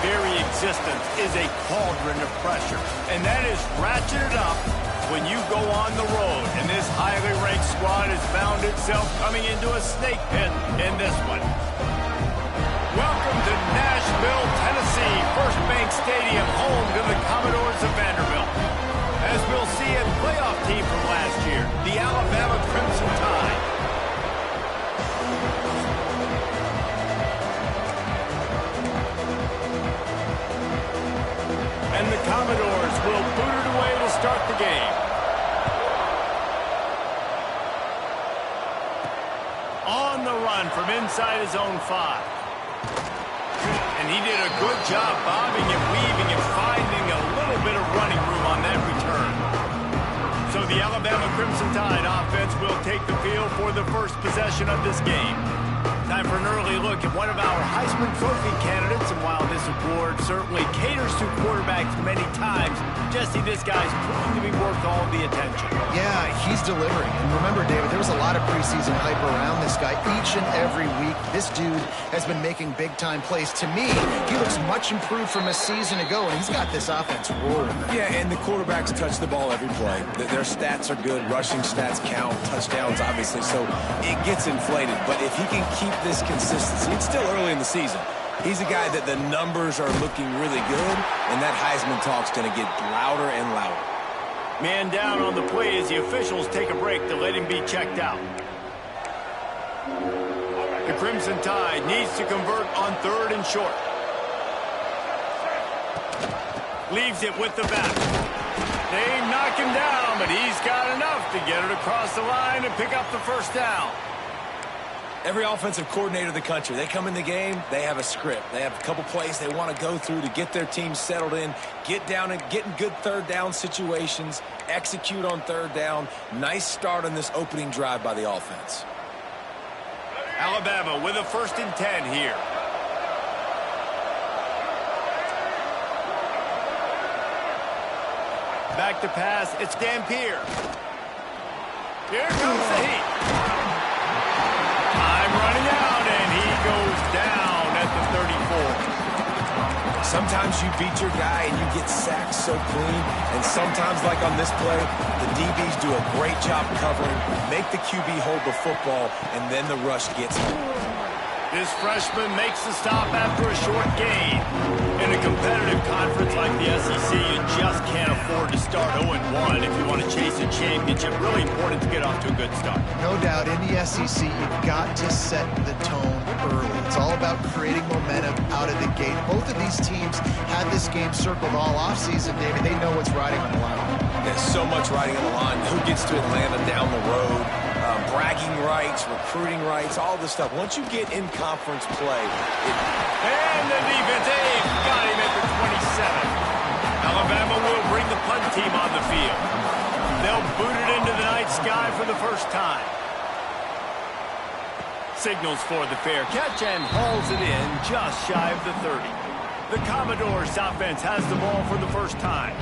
very existence is a cauldron of pressure, and that is ratcheted up when you go on the road. And this highly ranked squad has found itself coming into a snake pit in this one. Welcome to Nashville, Tennessee, First Bank Stadium, home to the Commodores of Vanderbilt. As we'll see, a playoff team from last year, the Alabama Crimson Tide. And the Commodores will boot it away to start the game. On the run from inside his own 5. And he did a good job bobbing and weaving and finding a little bit of running room on that return. So the Alabama Crimson Tide offense will take the field for the first possession of this game. Time for an early look at one of our Heisman Trophy candidates, and while this award certainly caters to quarterbacks many times, Jesse, this guy's proving to be worth all the attention. Yeah, he's delivering. And remember, David, there was a lot of preseason hype around this guy each and every week. This dude has been making big-time plays. To me, he looks much improved from a season ago, and he's got this offense rolling. Yeah, and the quarterbacks touch the ball every play. Their stats are good. Rushing stats count. Touchdowns, obviously. So it gets inflated. But if he can keep this consistency, it's still early in the season. He's a guy that the numbers are looking really good, and that Heisman talk's going to get louder and louder. Man down on the play as the officials take a break to let him be checked out. The Crimson Tide needs to convert on 3rd and short. Leaves it with the back. They knock him down, but he's got enough to get it across the line and pick up the first down. Every offensive coordinator in the country, they come in the game, they have a script. They have a couple plays they want to go through to get their team settled in, get down and get in good 3rd down situations, execute on 3rd down. Nice start on this opening drive by the offense. Alabama with a 1st and 10 here. Back to pass, it's Dampier. Here comes the heat. Running out, and he goes down at the 34. Sometimes you beat your guy and you get sacked so clean, and sometimes, like on this play, the DBs do a great job covering, make the QB hold the football, and then the rush gets him. This freshman makes the stop after a short gain. In a competitive conference like the SEC, you just can't afford to start 0-1 if you want to chase a championship. Really important to get off to a good start. No doubt, in the SEC, you've got to set the tone early. It's all about creating momentum out of the gate. Both of these teams had this game circled all offseason, David. They know what's riding on the line. There's so much riding on the line. Who gets to Atlanta down the road? Bragging rights, recruiting rights, all this stuff. Once you get in conference play. And the defense, got him at the 27. Alabama will bring the punt team on the field. They'll boot it into the night sky for the first time. Signals for the fair catch and hauls it in just shy of the 30. The Commodores offense has the ball for the first time.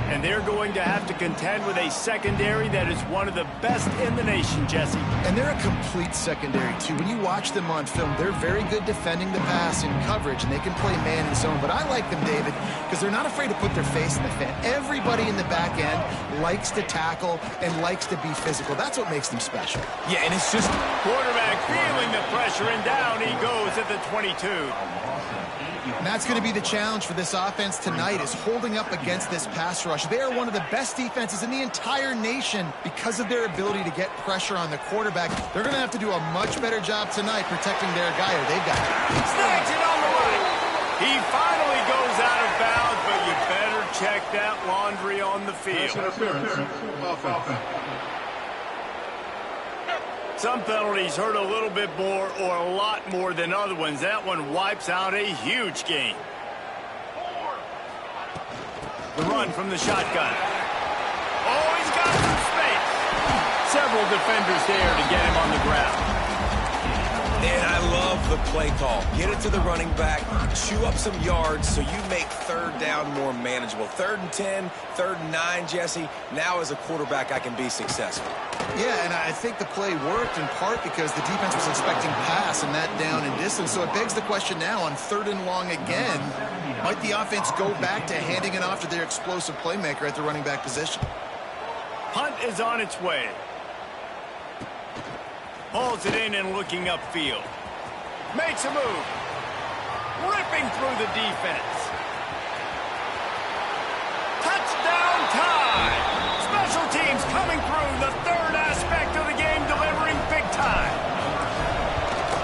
And they're going to have to contend with a secondary that is one of the best in the nation, Jesse. And they're a complete secondary, too. When you watch them on film, they're very good defending the pass in coverage, and they can play man and zone. But I like them, David, because they're not afraid to put their face in the fan. Everybody in the back end likes to tackle and likes to be physical. That's what makes them special. Yeah, and it's just quarterback feeling the pressure, and down he goes at the 22. And that's going to be the challenge for this offense tonight, is holding up against this pass rush. They are one of the best defenses in the entire nation because of their ability to get pressure on the quarterback. They're going to have to do a much better job tonight protecting their guy, or they've got it. Snags it on the right. He finally goes out of bounds, but you better check that laundry on the field. Some penalties hurt a little bit more or a lot more than other ones. That one wipes out a huge game. The run from the shotgun. Oh, he's got some space. Several defenders there to get him on the ground. And I love the play call. Get it to the running back, chew up some yards so you make 3rd down more manageable. 3rd and 10, 3rd and 9, Jesse. Now as a quarterback, I can be successful. Yeah, and I think the play worked in part because the defense was expecting pass and that down and distance. So it begs the question now on 3rd and long again, might the offense go back to handing it off to their explosive playmaker at the running back position? Punt is on its way. Pulls it in and looking upfield. Makes a move. Ripping through the defense. Touchdown time! Special teams coming through, the third aspect of the game, delivering big time.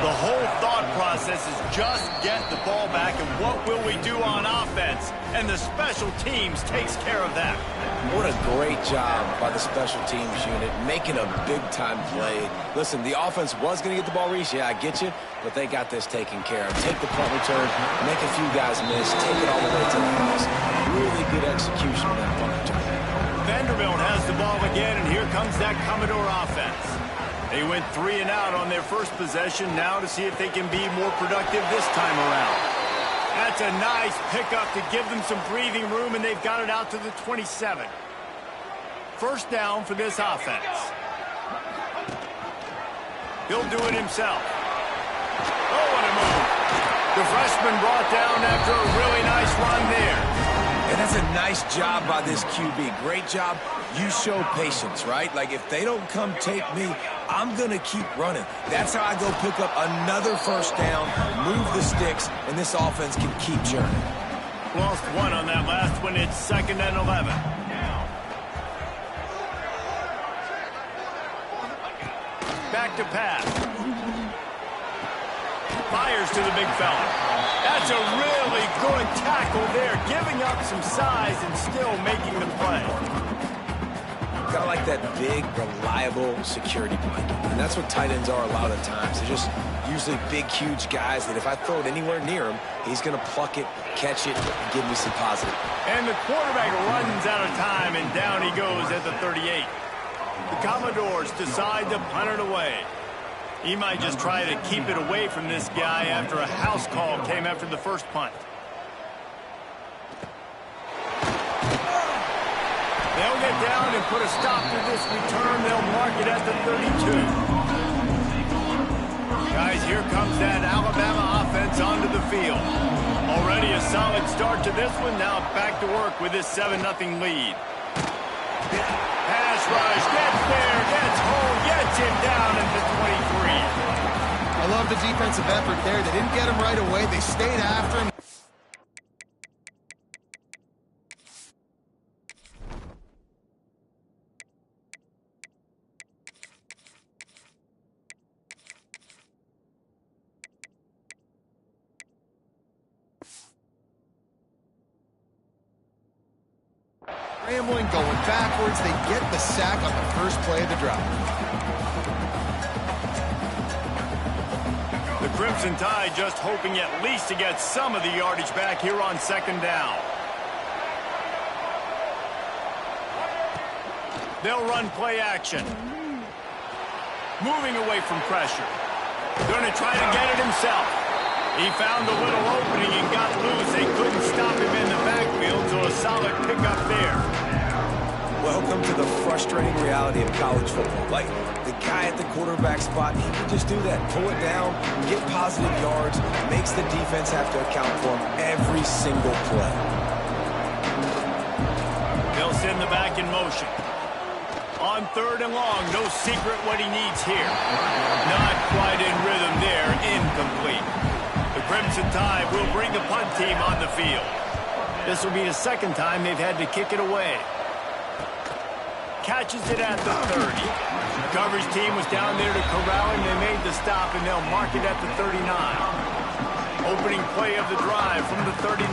The whole thought process is just get the ball back, and what will we do on offense? And the special teams takes care of that. What a great job by the special teams unit, making a big-time play. Listen, the offense was going to get the ball reached. Yeah, I get you, but they got this taken care of. Take the punt return, make a few guys miss, take it all the way to the house. Really good execution on that punt return. Vanderbilt has the ball again, and here comes that Commodore offense. They went 3 and out on their first possession, now to see if they can be more productive this time around. That's a nice pickup to give them some breathing room, and they've got it out to the 27. First down for this offense. He'll do it himself. Oh, what a move. The freshman brought down after a really nice run there. And that's a nice job by this QB. Great job. You show patience, right? Like, if they don't come take me, I'm going to keep running. That's how I go pick up another first down, move the sticks, and this offense can keep churning. Lost 1 on that last one. It's 2nd and 11. Back to pass. Fires to the big fella. That's a really good tackle there, giving up some size and still making the play. Kind of like that big, reliable security blanket. And that's what tight ends are a lot of times. They're just usually big, huge guys that if I throw it anywhere near him, he's going to pluck it, catch it, and give me some positive. And the quarterback runs out of time, and down he goes at the 38. The Commodores decide to punt it away. He might just try to keep it away from this guy after a house call came after the first punt. They'll get down and put a stop to this return. They'll mark it at the 32. Guys, here comes that Alabama offense onto the field. Already a solid start to this one. Now back to work with this 7-0 lead. Pass rush, gets there, gets home, gets him down at the 23. I love the defensive effort there. They didn't get him right away. They stayed after him. Scrambling, going backwards. They get the sack on the first play of the drive. The Crimson Tide just hoping at least to get some of the yardage back here on 2nd down. They'll run play action. Moving away from pressure. Going to try to get it himself. He found a little opening and got loose. They couldn't stop him in the backfield, so a solid pickup there. Welcome to the frustrating reality of college football. Like, the guy at the quarterback spot, he can just do that. Pull it down, get positive yards, makes the defense have to account for him every single play. They'll send the back in motion. On 3rd and long, no secret what he needs here. Not quite in rhythm there, incomplete. The Crimson Tide will bring the punt team on the field. This will be the 2nd time they've had to kick it away. Catches it at the 30. The coverage team was down there to corral him. They made the stop, and they'll mark it at the 39. Opening play of the drive from the 39.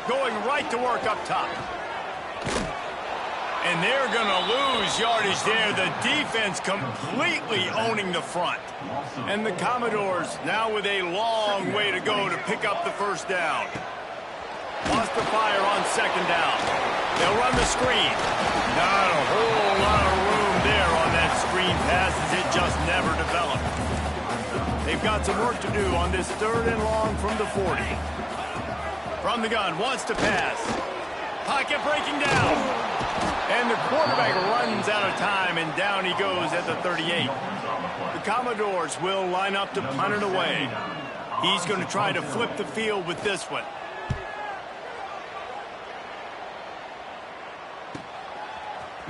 Going right to work up top. And they're going to lose yardage there. The defense completely owning the front. And the Commodores now with a long way to go to pick up the first down. Lost the fire on 2nd down. They'll run the screen. Not a whole lot of room there on that screen pass as it just never developed. They've got some work to do on this 3rd and long from the 40. From the gun, wants to pass. Pocket breaking down. And the quarterback runs out of time, and down he goes at the 38. The Commodores will line up to punt it away. He's going to try to flip the field with this one.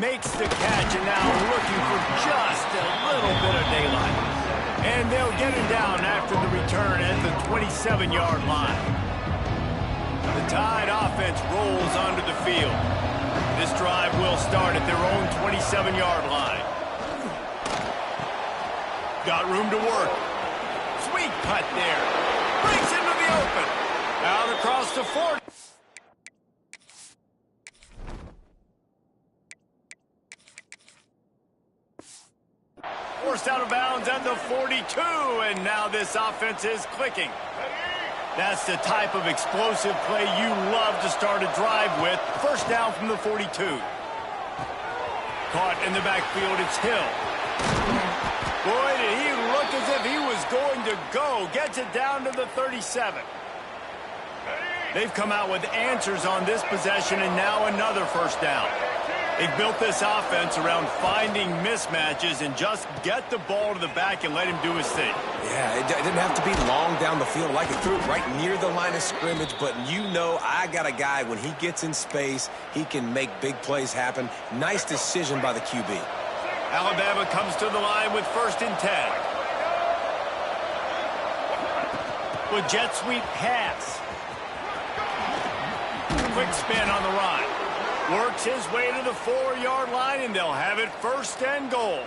Makes the catch, and now looking for just a little bit of daylight. And they'll get him down after the return at the 27-yard line. The Tide offense rolls onto the field. This drive will start at their own 27-yard line. Got room to work. Sweet putt there. Breaks into the open. Out across the 40. Forced out of bounds at the 42, and now this offense is clicking. That's the type of explosive play you love to start a drive with. First down from the 42. Caught in the backfield, it's Hill. Boy, did he look as if he was going to go. Gets it down to the 37. They've come out with answers on this possession, and now another first down. They've built this offense around finding mismatches and just get the ball to the back and let him do his thing. Yeah, it didn't have to be long down the field. Like it threw it right near the line of scrimmage, but you know I got a guy, when he gets in space, he can make big plays happen. Nice decision by the QB. Alabama comes to the line with 1st and 10. With jet sweep pass. Quick spin on the run. Works his way to the 4-yard line, and they'll have it 1st and goal.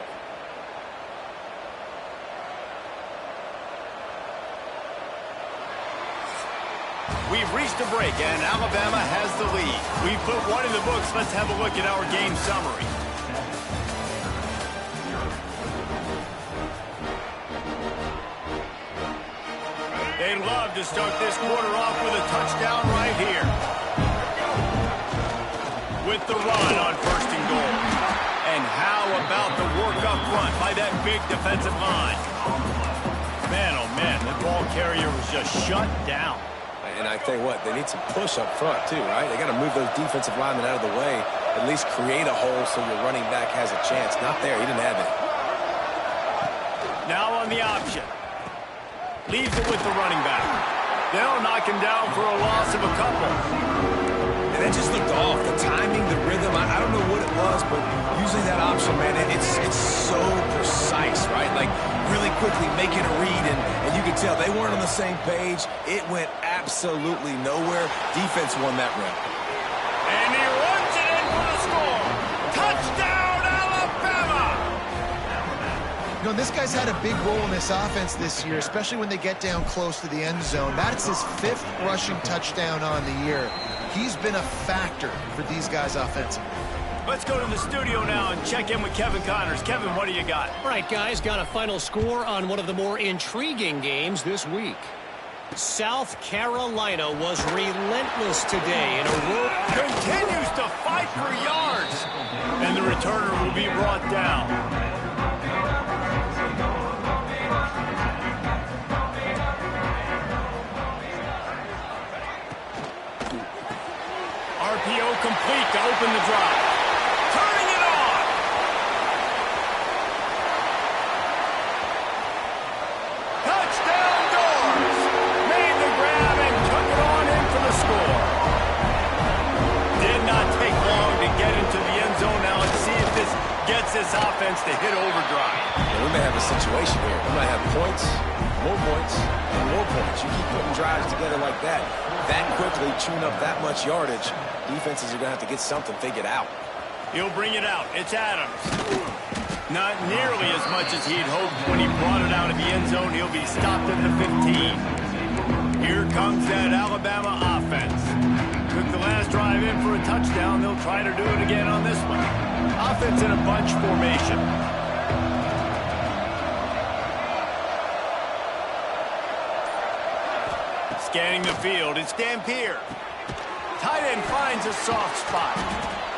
We've reached a break, and Alabama has the lead. We've put one in the books. Let's have a look at our game summary. They'd love to start this quarter off with a touchdown right here. With the run on 1st and goal. And how about the work up front by that big defensive line? Man, oh man, the ball carrier was just shut down. And I tell you what, they need some push up front too, right? They got to move those defensive linemen out of the way, at least create a hole so your running back has a chance. Not there, he didn't have it. Now on the option. Leaves it with the running back. They'll knock him down for a loss of a couple. And that just looked off. The timing, the rhythm, I don't know what it was, but usually that option, man, it's so precise, right? Like really quickly making a read, and you could tell they weren't on the same page. It went absolutely nowhere. Defense won that rep. And he runs it in for the score. Touchdown, Alabama! You know, this guy's had a big role in this offense this year, especially when they get down close to the end zone. That's his 5th rushing touchdown on the year. He's been a factor for these guys offensively. Let's go to the studio now and check in with Kevin Connors. Kevin, what do you got? All right, guys, got a final score on one of the more intriguing games this week. South Carolina was relentless today in a row. Continues to fight for yards. And the returner will be brought down. RPO complete to open the drive. Turning it on. Touchdown Doors. Made the grab and took it on in for the score. Did not take long to get into the end zone. Now let's see if this gets this offense to hit overdrive. Yeah, we may have a situation here. We might have points, and more points. You keep putting drives together like that quickly, chewing up that much yardage, defenses are going to have to get something figured out. He'll bring it out. It's Adams. Not nearly as much as he'd hoped when he brought it out of the end zone. He'll be stopped at the 15. Here comes that Alabama offense. Took the last drive in for a touchdown. They'll try to do it again on this one. Offense in a bunch formation. Scanning the field, it's Dampier. Tight end finds a soft spot.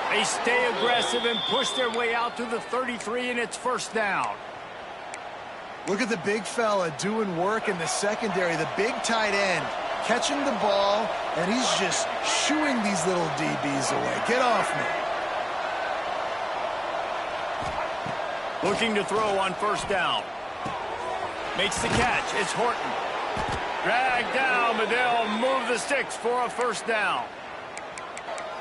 They stay aggressive and push their way out to the 33, and it's 1st down. Look at the big fella doing work in the secondary, the big tight end, catching the ball, and he's just shooing these little DBs away. Get off me. Looking to throw on first down. Makes the catch. It's Horton. Dragged down, but they'll move the sticks for a first down.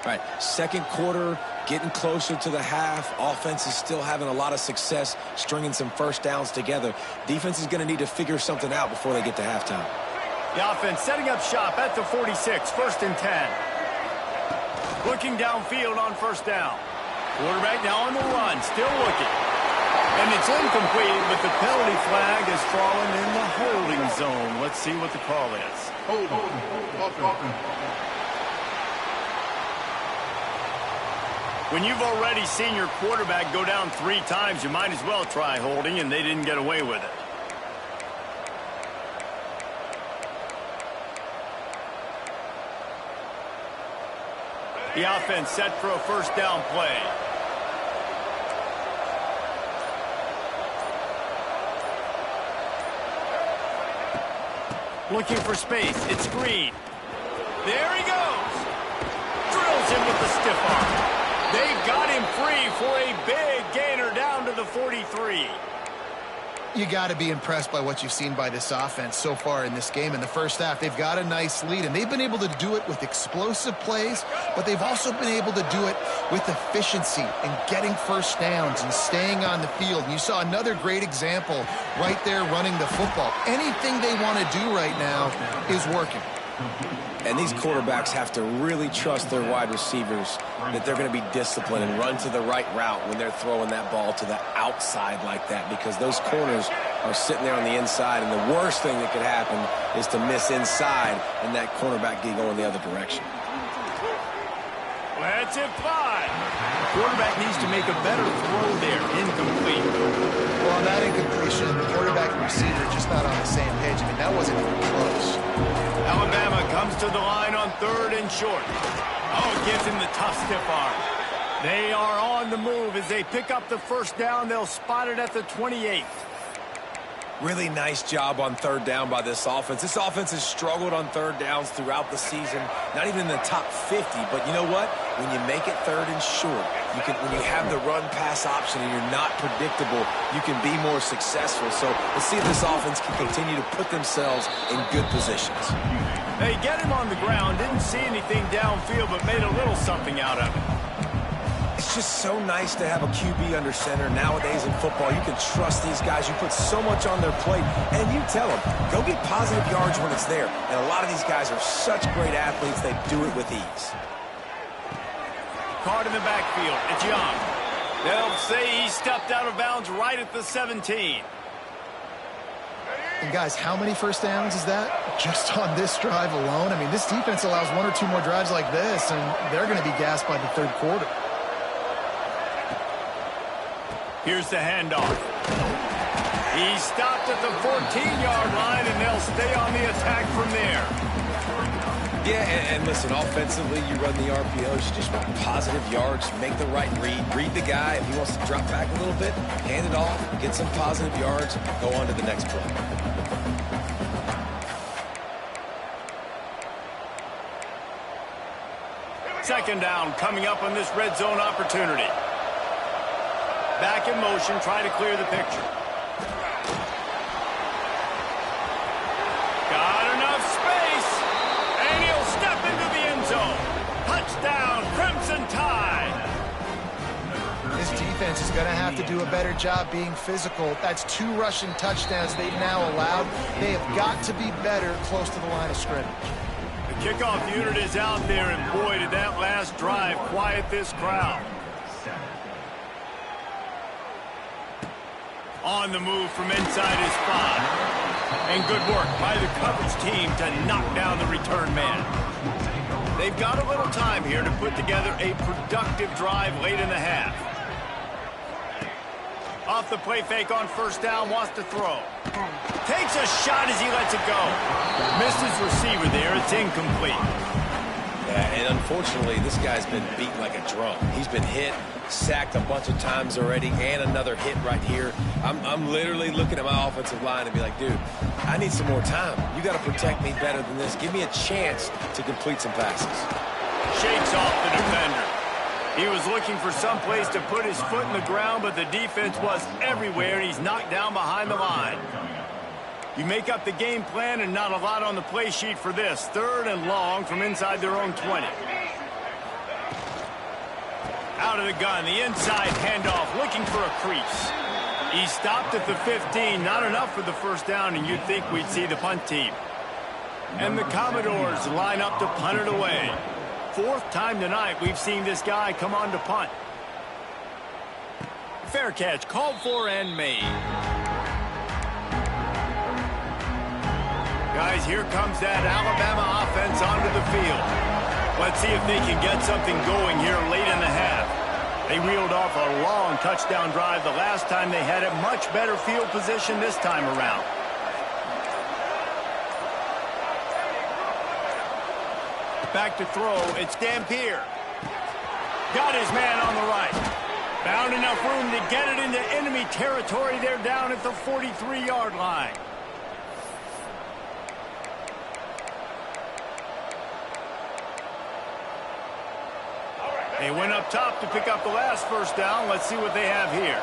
All right, second quarter, getting closer to the half. Offense is still having a lot of success stringing some first downs together. Defense is going to need to figure something out before they get to halftime. The offense setting up shop at the 46, first and 10. Looking downfield on first down. Quarterback now on the run, still looking. And it's incomplete, but the penalty flag has fallen in the holding zone. Let's see what the call is. Holding. When you've already seen your quarterback go down 3 times, you might as well try holding, and they didn't get away with it. The offense set for a first down play. Looking for space. It's Green. There he goes. Drills him with the stiff arm. They've got him free for a big gainer down to the 43. You got to be impressed by what you've seen by this offense so far in this game. In the first half, they've got a nice lead, and they've been able to do it with explosive plays, but they've also been able to do it with efficiency and getting first downs and staying on the field. And you saw another great example right there running the football. Anything they want to do right now is working. And these quarterbacks have to really trust their wide receivers that they're going to be disciplined and run to the right route when they're throwing that ball to the outside like that, because those corners are sitting there on the inside, and the worst thing that could happen is to miss inside and that cornerback get going the other direction. Let's it fly. The quarterback needs to make a better throw there. Incomplete. Well, on that incompletion, the quarterback and receiver just not on the same page. I mean, that wasn't even close. Alabama comes to the line on third and short. Oh, it gives him the tough stiff arm. They are on the move as they pick up the first down. They'll spot it at the 28. Really nice job on third down by this offense. This offense has struggled on third downs throughout the season. Not even in the top 50, but you know what? When you make it third and short, when you have the run-pass option and you're not predictable, you can be more successful. So let's see if this offense can continue to put themselves in good positions. They get him on the ground, didn't see anything downfield, but made a little something out of it. It's just so nice to have a QB under center. Nowadays in football, you can trust these guys. You put so much on their plate, and you tell them, go get positive yards when it's there. And a lot of these guys are such great athletes, they do it with ease. Caught in the backfield. It's Young. They'll say he stepped out of bounds right at the 17. And guys, how many first downs is that just on this drive alone? I mean, this defense allows 1 or 2 more drives like this, and they're going to be gassed by the third quarter. Here's the handoff. He stopped at the 14-yard line, and they'll stay on the attack from there. Yeah, and listen, offensively, you run the RPOs, you just want positive yards, make the right read the guy. If he wants to drop back a little bit, hand it off, get some positive yards, go on to the next play. Second down coming up on this red zone opportunity. Back in motion, try to clear the picture. Got enough space, and he'll step into the end zone. Touchdown, Crimson Tide. This defense is going to have to do a better job being physical. That's 2 rushing touchdowns they've now allowed. They have got to be better close to the line of scrimmage. The kickoff unit is out there, and boy, did that last drive quiet this crowd. On the move from inside his 5. And good work by the coverage team to knock down the return man. They've got a little time here to put together a productive drive late in the half. Off the play fake on first down, wants to throw. Takes a shot as he lets it go. Missed his receiver there, it's incomplete. Yeah, and unfortunately, this guy's been beat like a drum. He's been hit, sacked a bunch of times already, and another hit right here. I'm literally looking at my offensive line and be like, dude, I need some more time. You got to protect me better than this. Give me a chance to complete some passes. Shakes off the defender. He was looking for some place to put his foot in the ground, but the defense was everywhere, and he's knocked down behind the line. You make up the game plan, and not a lot on the play sheet for this. 3rd and long from inside their own 20. Out of the gun, the inside handoff, looking for a crease. He stopped at the 15, not enough for the first down, and you'd think we'd see the punt team. And the Commodores line up to punt it away. 4th time tonight we've seen this guy come on to punt. Fair catch, called for and made. Guys, here comes that Alabama offense onto the field. Let's see if they can get something going here late in the half. They reeled off a long touchdown drive the last time they had it. Much better field position this time around. Back to throw, it's Dampier. Got his man on the right. Found enough room to get it into enemy territory. They're down at the 43-yard line. They went up top to pick up the last first down. Let's see what they have here.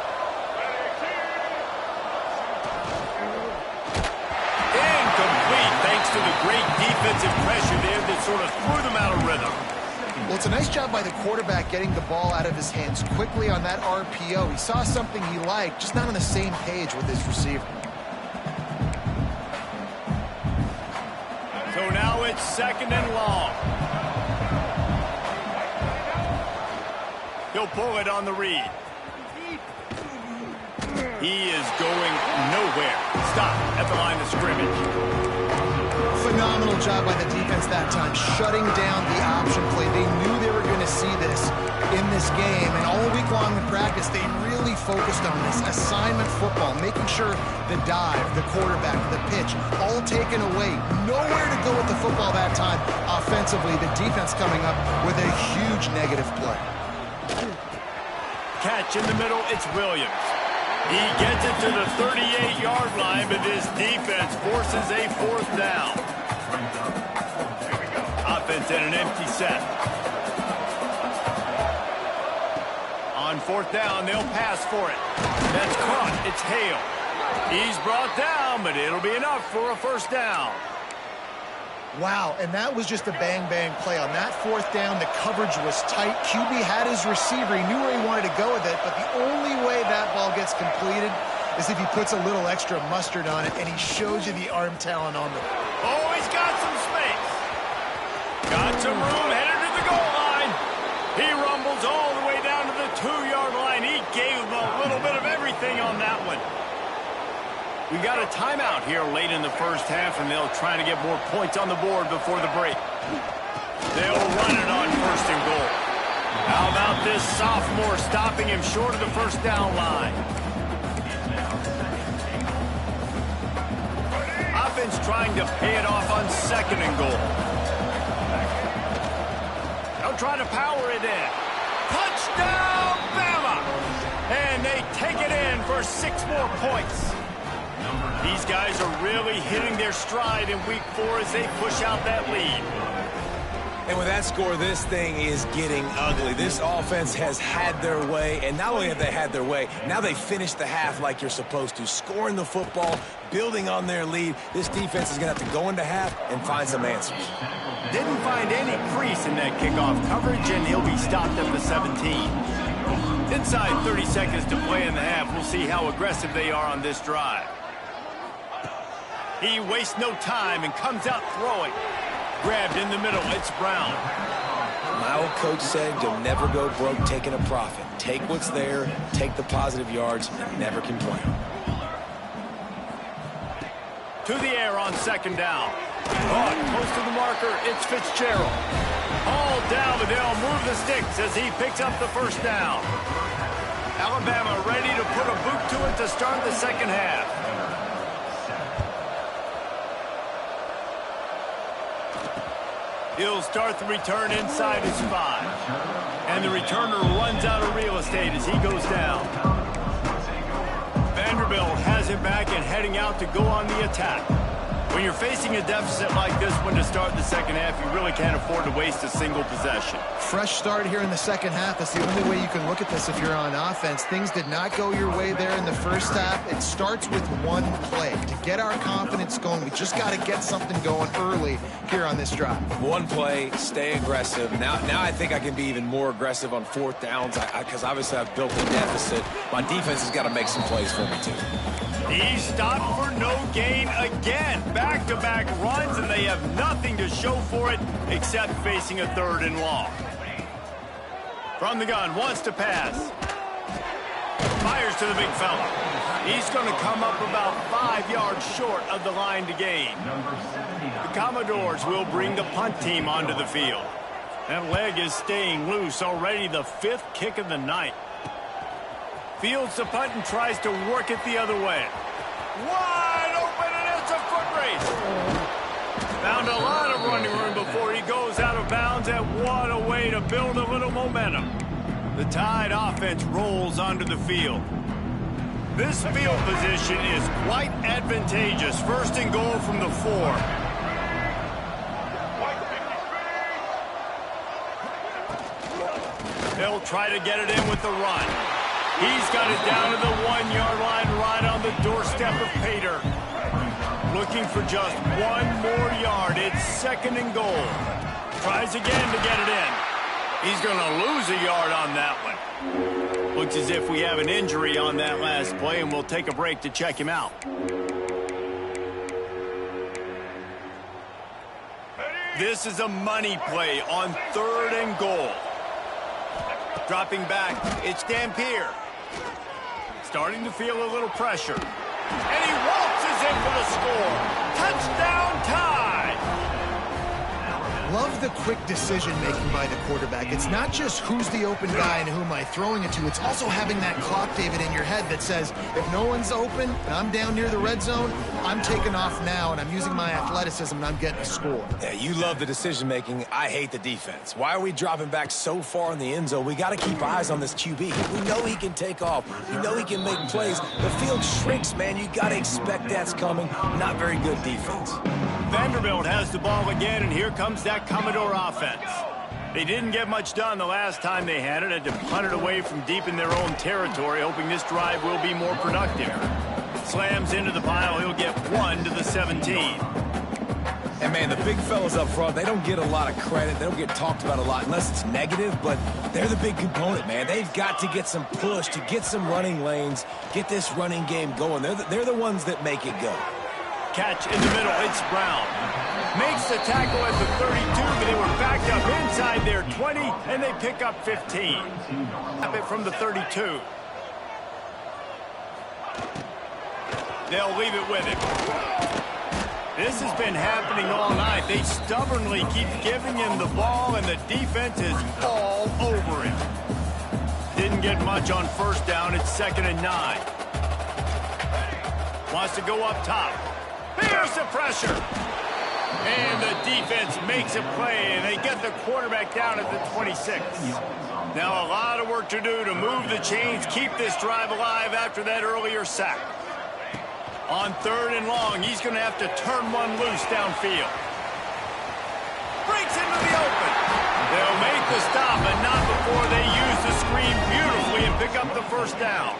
Incomplete, thanks to the great defensive pressure there that sort of threw them out of rhythm. Well, it's a nice job by the quarterback getting the ball out of his hands quickly on that RPO. He saw something he liked, just not on the same page with his receiver. So now it's 2nd and long. He'll pull it on the read. He is going nowhere. Stop at the line of scrimmage. Phenomenal job by the defense that time, shutting down the option play. They knew they were going to see this in this game, and all week long in practice, they really focused on this assignment football, making sure the dive, the quarterback, the pitch, all taken away. Nowhere to go with the football that time. Offensively, the defense coming up with a huge negative play. Catch in the middle, it's Williams. He gets it to the 38-yard line, but this defense forces a 4th down. Offense in an empty set. On 4th down, they'll pass for it. That's caught. It's Hale. He's brought down, but it'll be enough for a 1st down. Wow, and that was just a bang-bang play. On that 4th down, the coverage was tight. QB had his receiver. He knew where he wanted to go with it, but the only way that ball gets completed is if he puts a little extra mustard on it, and he shows you the arm talent on it. Oh, he's got some space. Got some room, headed to the goal line. He rumbles all the way down to the 2-yard line. He gave him a little bit of everything on that one. We got a timeout here late in the first half, and they'll try to get more points on the board before the break. They'll run it on 1st and goal. How about this sophomore stopping him short of the 1st down line? Offense trying to pay it off on 2nd and goal. They'll try to power it in. Touchdown, Bama! And they take it in for 6 more points. These guys are really hitting their stride in week 4 as they push out that lead. And with that score, this thing is getting ugly. This offense has had their way, and not only have they had their way, now they finished the half like you're supposed to, scoring the football, building on their lead. This defense is going to have to go into half and find some answers. Didn't find any crease in that kickoff coverage, and he'll be stopped at the 17. Inside 30 seconds to play in the half. We'll see how aggressive they are on this drive. He wastes no time and comes out throwing. Grabbed in the middle, it's Brown. My old coach said you'll never go broke taking a profit. Take what's there, take the positive yards, and never complain. To the air on 2nd down. Caught close to the marker, it's Fitzgerald. All down, but they'll move the sticks as he picks up the 1st down. Alabama ready to put a boot to it to start the 2nd half. He'll start the return inside his 5. And the returner runs out of real estate as he goes down. Vanderbilt has it back and heading out to go on the attack. When you're facing a deficit like this one to start the second half, you really can't afford to waste a single possession. Fresh start here in the second half. That's the only way you can look at this if you're on offense. Things did not go your way there in the first half. It starts with one play. To get our confidence going, we just got to get something going early here on this drive. One play, stay aggressive. Now I think I can be even more aggressive on fourth downs because obviously I've built a deficit. My defense has got to make some plays for me too. He stopped for no gain again. Back-to-back runs, and they have nothing to show for it except facing a 3rd and long. From the gun, wants to pass. Fires to the big fella. He's going to come up about 5 yards short of the line to gain. The Commodores will bring the punt team onto the field. That leg is staying loose, already the 5th kick of the night. Fields the punt and tries to work it the other way. Wide open, and it's a foot race. Found a lot of running room before he goes out of bounds, and what a way to build a little momentum. The Tide offense rolls onto the field. This field position is quite advantageous. 1st and goal from the 4. They'll try to get it in with the run. He's got it down to the 1-yard line, right on the doorstep of Pater. Looking for just 1 more yard. It's 2nd and goal. Tries again to get it in. He's going to lose a yard on that one. Looks as if we have an injury on that last play, and we'll take a break to check him out. This is a money play on 3rd and goal. Dropping back, it's Dampier. Starting to feel a little pressure. And he waltzes in for the score. Touchdown Tide! Love the quick decision-making by the quarterback. It's not just who's the open guy and who am I throwing it to. It's also having that clock, David, in your head that says, if no one's open and I'm down near the red zone, I'm taking off now, and I'm using my athleticism, and I'm getting a score. Yeah, you love the decision-making. I hate the defense. Why are we dropping back so far in the end zone? We got to keep eyes on this QB. We know he can take off. We know he can make plays. The field shrinks, man. You got to expect that's coming. Not very good defense. Vanderbilt has the ball again, and here comes that Commodore offense. They didn't get much done the last time they had it. Had to punt it away from deep in their own territory, hoping this drive will be more productive. Slams into the pile. He'll get 1 to the 17. And, man, the big fellas up front, they don't get a lot of credit. They don't get talked about a lot unless it's negative, but they're the big component, man. They've got to get some push, to get some running lanes, get this running game going. They're the ones that make it go. Catch in the middle. It's Brown. Makes the tackle at the 32, but they were backed up inside their 20, and they pick up 15. Up it from the 32. They'll leave it with him. This has been happening all night. They stubbornly keep giving him the ball, and the defense is all over him. Didn't get much on 1st down. It's 2nd and 9. Wants to go up top. There's the pressure. And the defense makes a play, and they get the quarterback down at the 26. Now a lot of work to do to move the chains, keep this drive alive after that earlier sack. On 3rd and long, he's going to have to turn one loose downfield. Breaks into the open. They'll make the stop, but not before they use the screen beautifully and pick up the 1st down.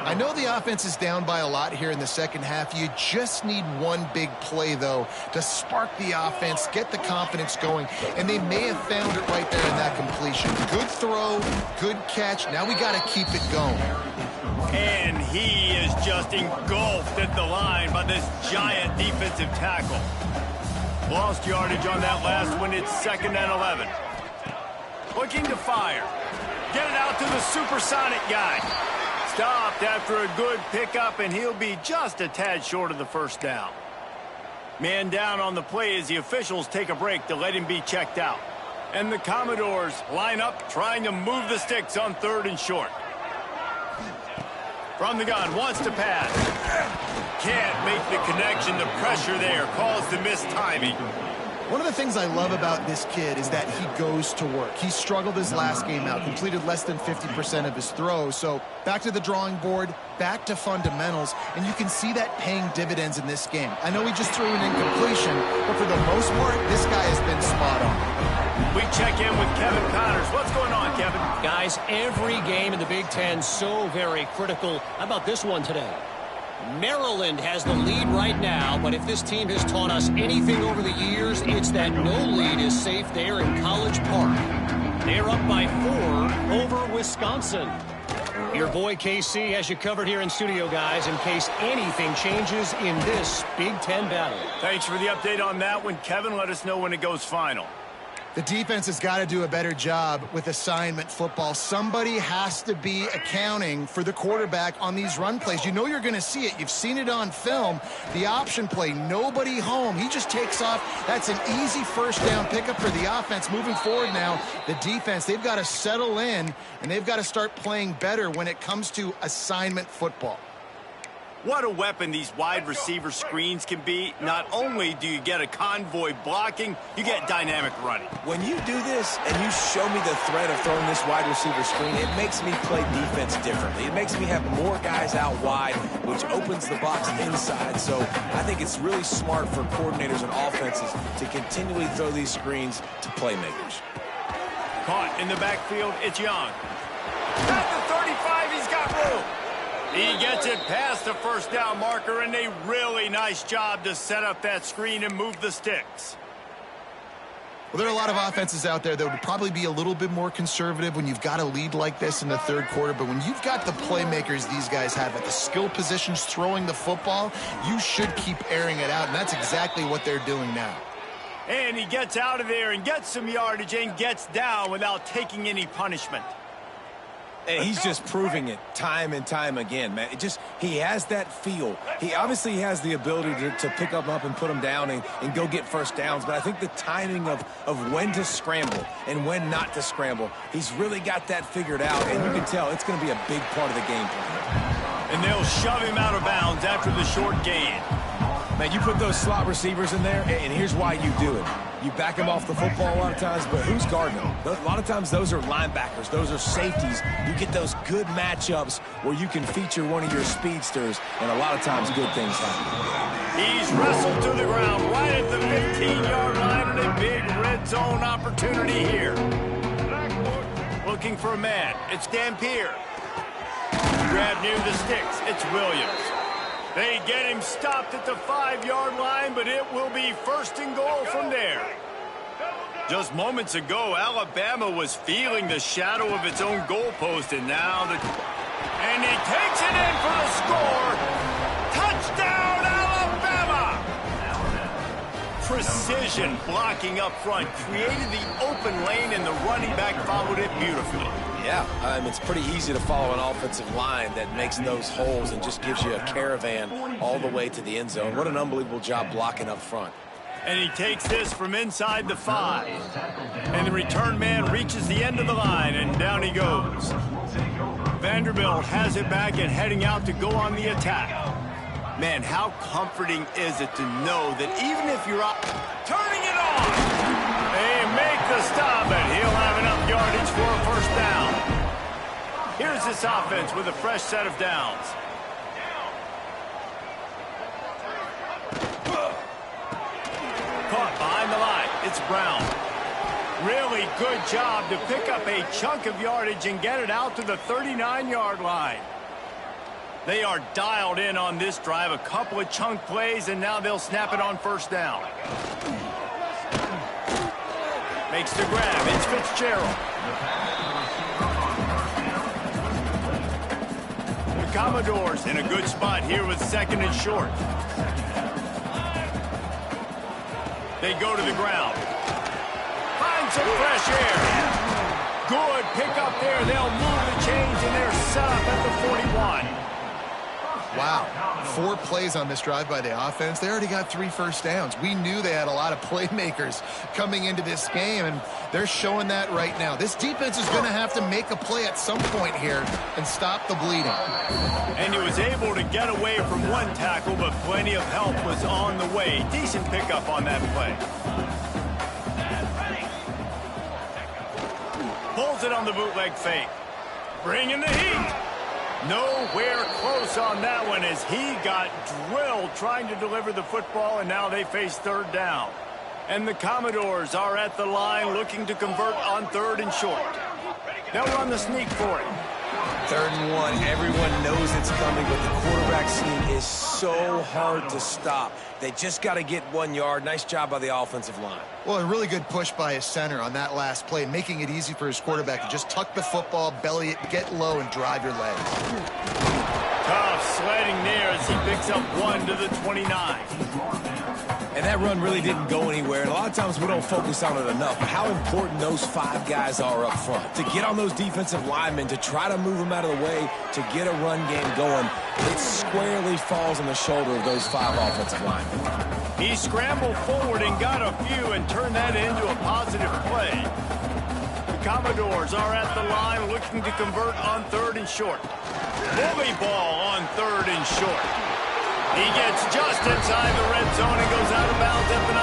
I know the offense is down by a lot here in the second half. You just need one big play, though, to spark the offense, get the confidence going, and they may have found it right there in that completion. Good throw, good catch. Now we got to keep it going. And he is just engulfed at the line by this giant defensive tackle. Lost yardage on that last one. It's 2nd and 11. Looking to fire. Get it out to the supersonic guy. Stopped after a good pickup, and he'll be just a tad short of the 1st down. Man down on the play as the officials take a break to let him be checked out. And the Commodores line up trying to move the sticks on 3rd and short. From the gun, wants to pass. Can't make the connection. The pressure there caused the missed timing. One of the things I love about this kid is that he goes to work. He struggled his last game out, completed less than 50% of his throws. So back to the drawing board, back to fundamentals, and you can see that paying dividends in this game. I know he just threw an incompletion, but for the most part, this guy has been spot on. We check in with Kevin Connors. What's going on, Kevin? Guys, every game in the Big Ten so very critical. How about this one today? Maryland has the lead right now, but if this team has taught us anything over the years, it's that no lead is safe there in College Park. They're up by 4 over Wisconsin. Your boy KC has you covered here in studio, guys, in case anything changes in this Big Ten battle. Thanks for the update on that one, Kevin. Let us know when it goes final. The defense has got to do a better job with assignment football. Somebody has to be accounting for the quarterback on these run plays. You know you're going to see it. You've seen it on film. The option play, nobody home. He just takes off. That's an easy first down pickup for the offense. Moving forward now, the defense, they've got to settle in, and they've got to start playing better when it comes to assignment football. What a weapon these wide receiver screens can be. Not only do you get a convoy blocking, you get dynamic running. When you do this and you show me the threat of throwing this wide receiver screen, it makes me play defense differently. It makes me have more guys out wide, which opens the box inside. So I think it's really smart for coordinators and offenses to continually throw these screens to playmakers. Caught in the backfield, it's Young. At the 35, he's got room. He gets it past the first down marker, and a really nice job to set up that screen and move the sticks. Well, there are a lot of offenses out there that would probably be a little bit more conservative when you've got a lead like this in the third quarter. But when you've got the playmakers these guys have at the skill positions throwing the football, you should keep airing it out, and that's exactly what they're doing now. And he gets out of there and gets some yardage and gets down without taking any punishment. And he's just proving it time and time again, man. He has that feel. He obviously has the ability to pick them up and put them down and go get first downs. But I think the timing of when to scramble and when not to scramble, he's really got that figured out. And you can tell it's going to be a big part of the game plan. And they'll shove him out of bounds after the short gain. Man, you put those slot receivers in there, and here's why you do it. You back them off the football a lot of times, but who's guarding them? A lot of times those are linebackers. Those are safeties. You get those good matchups where you can feature one of your speedsters, and a lot of times good things happen. He's wrestled to the ground right at the 15-yard line, and a big red zone opportunity here. Looking for a man. It's Dampier. Grab near the sticks. It's Williams. They get him stopped at the 5-yard line, but it will be first and goal from there. Just moments ago, Alabama was feeling the shadow of its own goalpost, and now and he takes it in for the score. Touchdown, Alabama! Precision blocking up front created the open lane, and the running back followed it beautifully. Yeah, it's pretty easy to follow an offensive line that makes those holes and just gives you a caravan all the way to the end zone. What an unbelievable job blocking up front. And he takes this from inside the 5. And the return man reaches the end of the line, and down he goes. Vanderbilt has it back and heading out to go on the attack. Man, how comforting is it to know that even if you're up, turning it on! They make the stop, and he'll have enough yardage for a first down. Here's this offense with a fresh set of downs. Caught behind the line. It's Brown. Really good job to pick up a chunk of yardage and get it out to the 39-yard line. They are dialed in on this drive. A couple of chunk plays, and now they'll snap it on first down. Makes the grab. It's Fitzgerald. The Commodores in a good spot here with second and short. They go to the ground. Find some fresh air. Good pickup there. They'll move the chains, and they're set up at the 41. Wow, 4 plays on this drive by the offense. They already got 3 first downs. We knew they had a lot of playmakers coming into this game, and they're showing that right now. This defense is going to have to make a play at some point here and stop the bleeding. And he was able to get away from one tackle, but plenty of help was on the way. Decent pickup on that play. calls it on the bootleg fake. Bringing the heat. Nowhere close on that one as he got drilled trying to deliver the football, and now they face third down. And the Commodores are at the line looking to convert on 3rd and short. They'll run the sneak for it. 3rd and 1. Everyone knows it's coming, but the quarterback sneak is so hard to stop. They just got to get 1 yard. Nice job by the offensive line. Well, a really good push by his center on that last play, making it easy for his quarterback to just tuck the football, belly it, get low, and drive your legs. Tough sledding there as he picks up 1 to the 29. And that run really didn't go anywhere. And a lot of times we don't focus on it enough. How important those 5 guys are up front. To get on those defensive linemen, to try to move them out of the way, to get a run game going, it squarely falls on the shoulder of those 5 offensive linemen. He scrambled forward and got a few and turned that into a positive play. The Commodores are at the line looking to convert on 3rd and short. Bully ball on 3rd and short. He gets just inside the red zone and goes out of bounds at the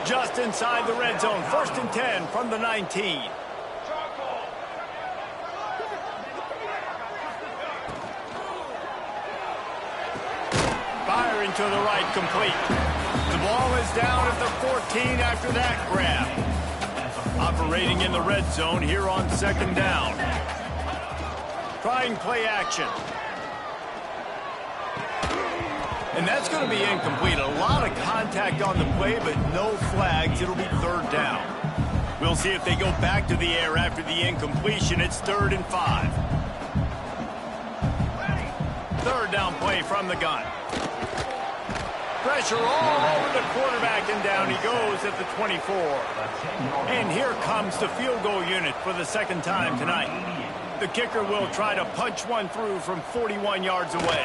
19. Just inside the red zone. 1st and 10 from the 19. Firing to the right, complete. The ball is down at the 14 after that grab. Operating in the red zone here on 2nd down. Trying play action. And that's going to be incomplete. A lot of contact on the play, but no flags. It'll be 3rd down. We'll see if they go back to the air after the incompletion. It's 3rd and 5. 3rd down play from the gun. Pressure all over the quarterback, and down he goes at the 24. And here comes the field goal unit for the 2nd time tonight. The kicker will try to punch one through from 41 yards away.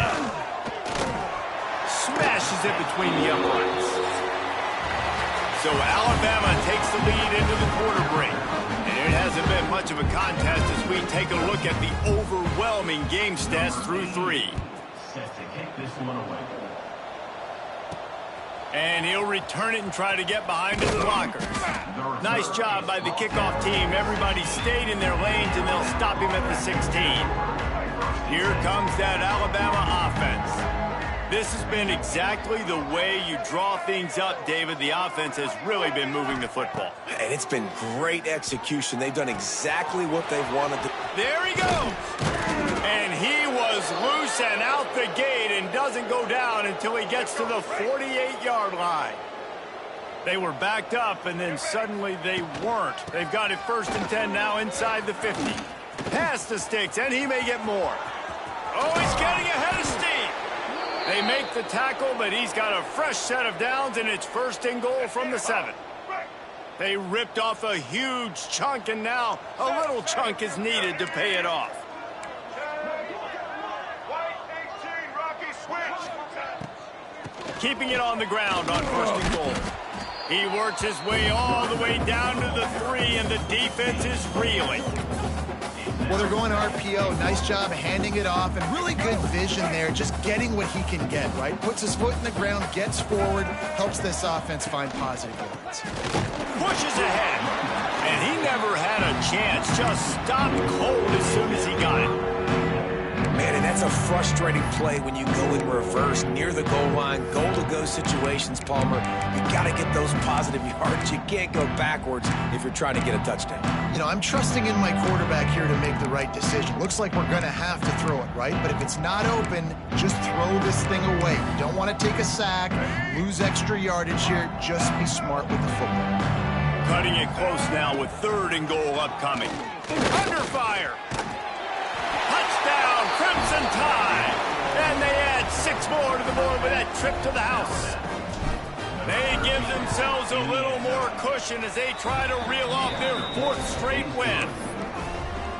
Smashes it between the uprights. So Alabama takes the lead into the quarter break. And it hasn't been much of a contest as we take a look at the overwhelming game stats through 3. Set to kick this one away. And he'll return it and try to get behind his blockers. Nice job by the kickoff team. Everybody stayed in their lanes, and they'll stop him at the 16. Here comes that Alabama offense. This has been exactly the way you draw things up, David. The offense has really been moving the football. And it's been great execution. They've done exactly what they've wanted to. There he goes. And he was loose and out the gate and doesn't go down until he gets to the 48-yard line. They were backed up, and then suddenly they weren't. They've got it 1st and 10 now inside the 50. Pass the sticks, and he may get more. Oh, he's getting ahead of steam. They make the tackle, but he's got a fresh set of downs, and it's 1st and goal from the 7. They ripped off a huge chunk, and now a little chunk is needed to pay it off. Keeping it on the ground on 1st and goal. He works his way all the way down to the 3, and the defense is reeling. Well, they're going RPO. Nice job handing it off, and really good vision there, just getting what he can get, right? Puts his foot in the ground, gets forward, helps this offense find positive yards. Pushes ahead, and he never had a chance. Just stopped cold as soon as he got it. Man, and that's a frustrating play when you go in reverse near the goal line, goal-to-go situations, Palmer. You got to get those positive yards. You can't go backwards if you're trying to get a touchdown. You know, I'm trusting in my quarterback here to make the right decision. Looks like we're going to have to throw it, right? But if it's not open, just throw this thing away. You don't want to take a sack, lose extra yardage here. Just be smart with the football. Cutting it close now with 3rd and goal upcoming. Under fire. Touchdown, Crimson Tide. And they add 6 more to the board with that trip to the house. They give themselves a little more cushion as they try to reel off their 4th straight win.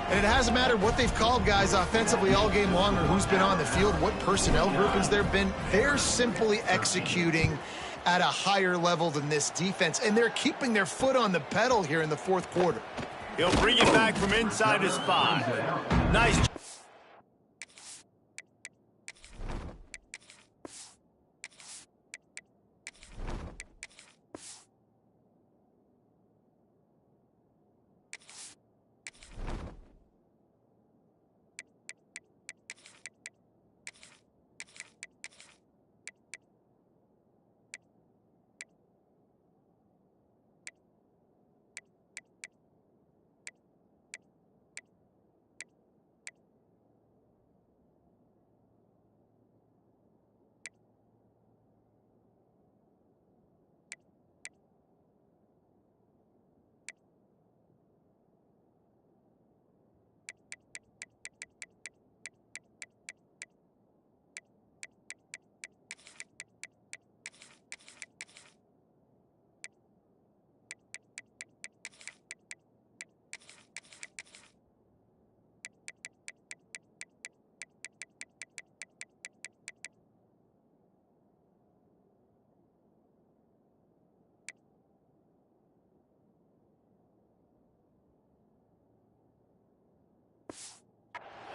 And it hasn't mattered what they've called guys offensively all game long or who's been on the field, what personnel groupings there have been. They're simply executing at a higher level than this defense, and they're keeping their foot on the pedal here in the 4th quarter. He'll bring it back from inside his 5. Nice.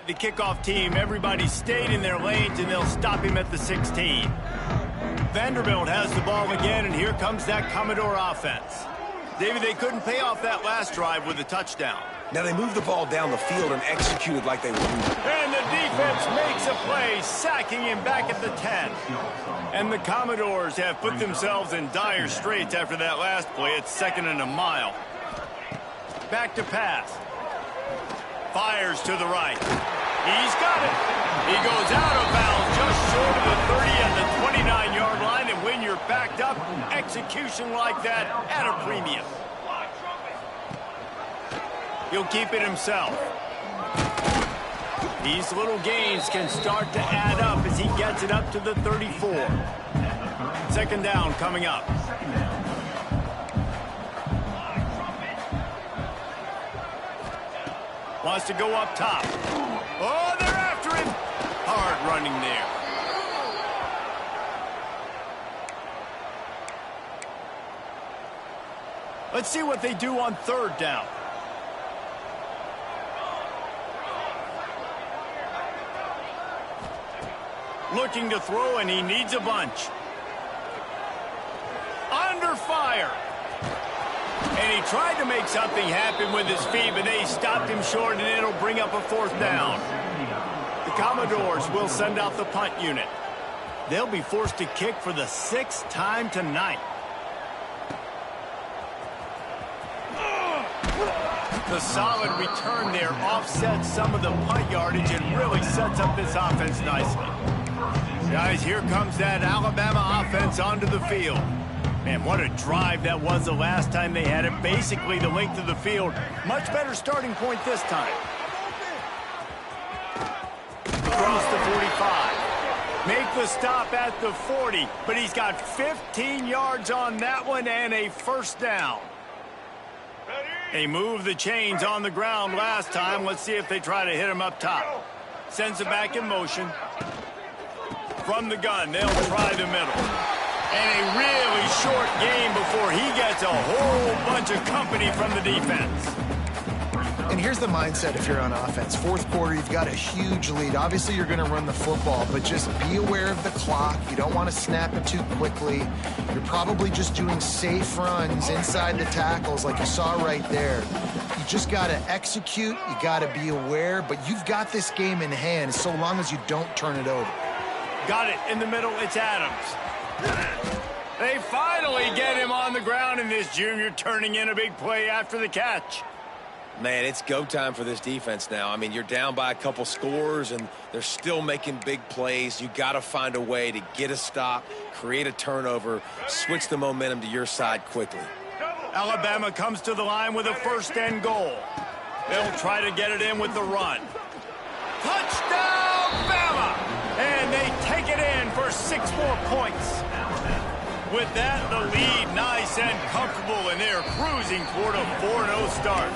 The kickoff team, everybody stayed in their lanes, and they'll stop him at the 16. Vanderbilt has the ball again, and here comes that Commodore offense. David, they couldn't pay off that last drive with a touchdown. Now they moved the ball down the field and executed like they were. And the defense makes a play, sacking him back at the 10. And the Commodores have put themselves in dire straits after that last play. It's 2nd and a mile. Back to pass. Fires to the right. He's got it. He goes out of bounds just short of the 30 at the 29-yard line. And when you're backed up, execution like that at a premium. He'll keep it himself. These little gains can start to add up as he gets it up to the 34. 2nd down coming up. Wants to go up top. Oh, they're after him. Hard running there. Let's see what they do on 3rd down. Looking to throw, and he needs a bunch. Under fire. And he tried to make something happen with his feet, but they stopped him short, and it'll bring up a 4th down. The Commodores will send out the punt unit. They'll be forced to kick for the 6th time tonight. The solid return there offsets some of the punt yardage and really sets up this offense nicely. Guys, here comes that Alabama offense onto the field. Man, what a drive that was the last time they had it. Basically the length of the field. Much better starting point this time. Across the 45. Make the stop at the 40, but he's got 15 yards on that one and a 1st down. They moved the chains on the ground last time. Let's see if they try to hit him up top. Sends it back in motion. From the gun, they'll try the middle. And a really short game before he gets a whole bunch of company from the defense. And here's the mindset if you're on offense. 4th quarter, you've got a huge lead. Obviously, you're going to run the football, but just be aware of the clock. You don't want to snap it too quickly. You're probably just doing safe runs inside the tackles like you saw right there. You just got to execute. You got to be aware, but you've got this game in hand so long as you don't turn it over. Got it in the middle. It's Adams. They finally get him on the ground, and this junior turning in a big play after the catch. Man, it's go time for this defense now. I mean, you're down by a couple scores, and they're still making big plays. You got to find a way to get a stop, create a turnover, switch the momentum to your side quickly. Alabama comes to the line with a 1st and goal. They'll try to get it in with the run. Touchdown, Bama! And they take it in for 6 more points. With that, the lead nice and comfortable, and they're cruising toward a 4-0 start.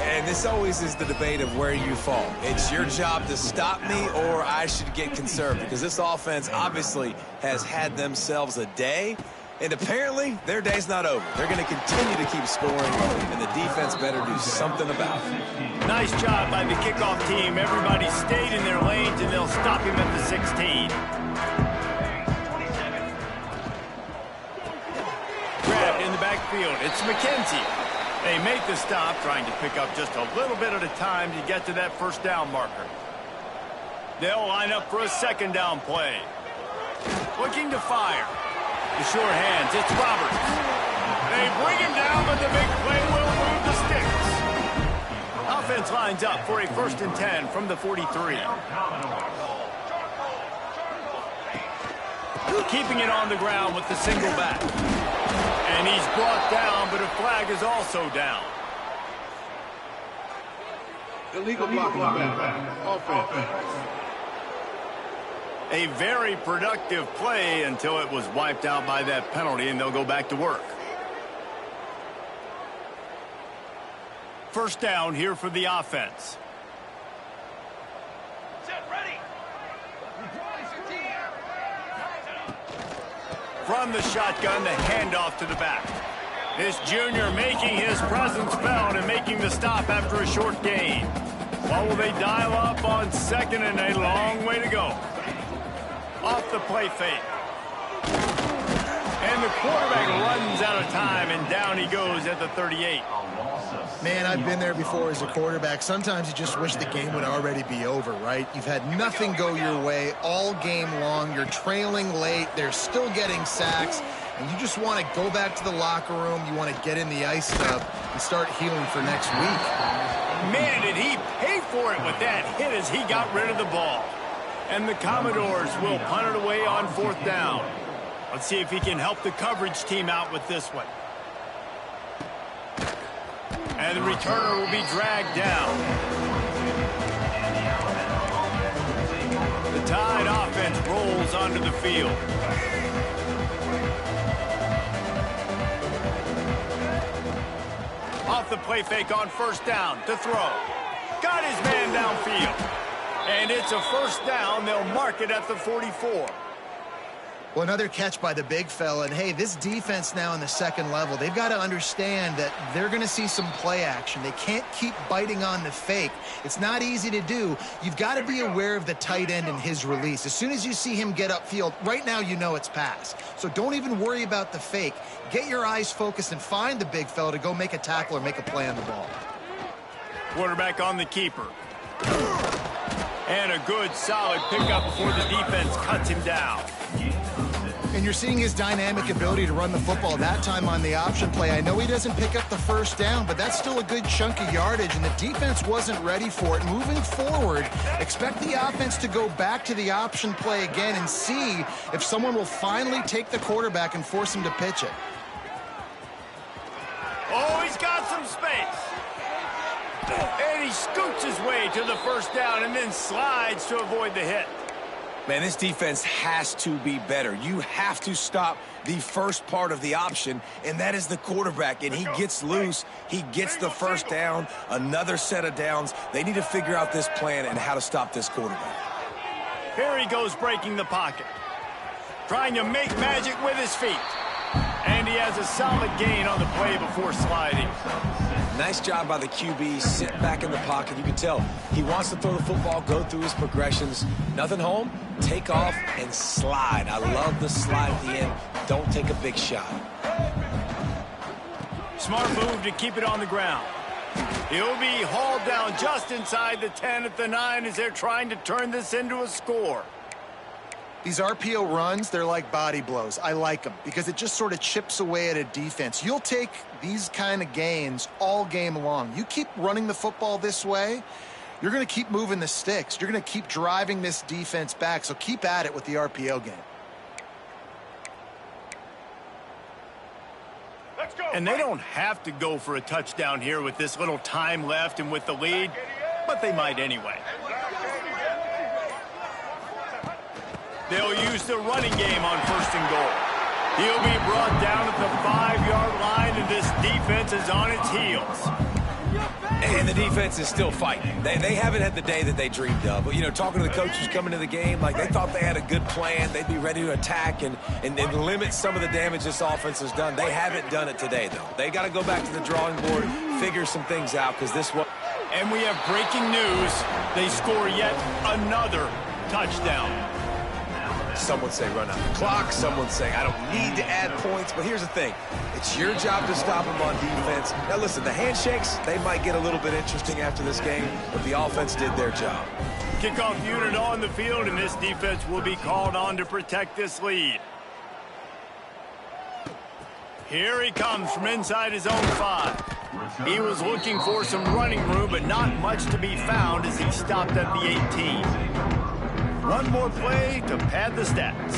And this always is the debate of where you fall. It's your job to stop me, or I should get conservative, because this offense obviously has had themselves a day, and apparently their day's not over. They're going to continue to keep scoring, and the defense better do something about it. Nice job by the kickoff team. Everybody stayed in their lanes, and they'll stop him at the 16. Grabbed in the backfield. It's McKenzie. They make the stop, trying to pick up just a little bit at a time to get to that 1st down marker. They'll line up for a 2nd down play. Looking to fire. The short hands, it's Roberts. They bring him down, but the big play will move the sticks. Offense lines up for a 1st and 10 from the 43. Keeping it on the ground with the single back. And he's brought down, but a flag is also down. Illegal blocking back. Offense. A very productive play until it was wiped out by that penalty, and they'll go back to work. 1st down here for the offense. From the shotgun, the handoff to the back. This junior making his presence felt and making the stop after a short gain. Well, will they dial up on second and a long way to go? Off the play fake. And the quarterback runs out of time, and down he goes at the 38. Man, I've been there before as a quarterback. Sometimes you just wish the game would already be over, right? You've had nothing go your way all game long. You're trailing late. They're still getting sacks. And you just want to go back to the locker room. You want to get in the ice tub and start healing for next week. Man, did he pay for it with that hit as he got rid of the ball. And the Commodores will punt it away on 4th down. Let's see if he can help the coverage team out with this one. And the returner will be dragged down. The Tide offense rolls onto the field. Off the play fake on 1st down to throw. Got his man downfield. And it's a 1st down. They'll mark it at the 44. Well, another catch by the big fella. And, hey, this defense now in the second level, they've got to understand that they're going to see some play action. They can't keep biting on the fake. It's not easy to do. You've got to be aware of the tight end and his release. As soon as you see him get upfield, right now you know it's pass. So don't even worry about the fake. Get your eyes focused and find the big fella to go make a tackle or make a play on the ball. Quarterback on the keeper. And a good, solid pickup before the defense cuts him down. And you're seeing his dynamic ability to run the football, that time on the option play. I know he doesn't pick up the 1st down, but that's still a good chunk of yardage, and the defense wasn't ready for it. Moving forward, expect the offense to go back to the option play again and see if someone will finally take the quarterback and force him to pitch it. Oh, he's got some space. And he scoots his way to the 1st down and then slides to avoid the hit. Man, this defense has to be better. You have to stop the first part of the option, and that is the quarterback. And he gets loose. He gets the 1st down, another set of downs. They need to figure out this plan and how to stop this quarterback. Here he goes breaking the pocket. Trying to make magic with his feet. And he has a solid gain on the play before sliding. Nice job by the QB. Sit back in the pocket. You can tell he wants to throw the football, go through his progressions. Nothing home, take off and slide. I love the slide at the end. Don't take a big shot. Smart move to keep it on the ground. He'll be hauled down just inside the 10 at the 9 as they're trying to turn this into a score. These RPO runs, they're like body blows. I like them because it just sort of chips away at a defense. You'll take these kind of gains all game long. You keep running the football this way, you're going to keep moving the sticks. You're going to keep driving this defense back, so keep at it with the RPO game. Let's go. And they don't have to go for a touchdown here with this little time left and with the lead, but they might anyway. They'll use the running game on 1st and goal. He'll be brought down at the 5-yard line, and this defense is on its heels. And the defense is still fighting. They haven't had the day that they dreamed of. But, you know, talking to the coaches coming to the game, like they thought they had a good plan. They'd be ready to attack and limit some of the damage this offense has done. They haven't done it today, though. They got to go back to the drawing board, figure some things out, because this one. And we have breaking news. They score yet another touchdown. Some would say run out the clock. Some would say I don't need to add points. But here's the thing. It's your job to stop them on defense. Now, listen, the handshakes, they might get a little bit interesting after this game, but the offense did their job. Kickoff unit on the field, and this defense will be called on to protect this lead. Here he comes from inside his own 5. He was looking for some running room, but not much to be found as he stopped at the 18. One more play to pad the stats.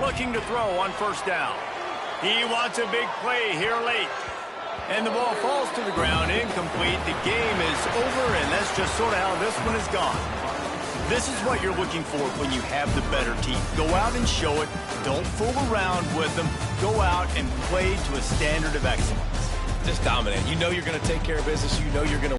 Looking to throw on 1st down. He wants a big play here late. And the ball falls to the ground, incomplete. The game is over, and that's just sort of how this one is gone. This is what you're looking for when you have the better team. Go out and show it. Don't fool around with them. Go out and play to a standard of excellence. Just dominate. You know you're going to take care of business. You know you're going to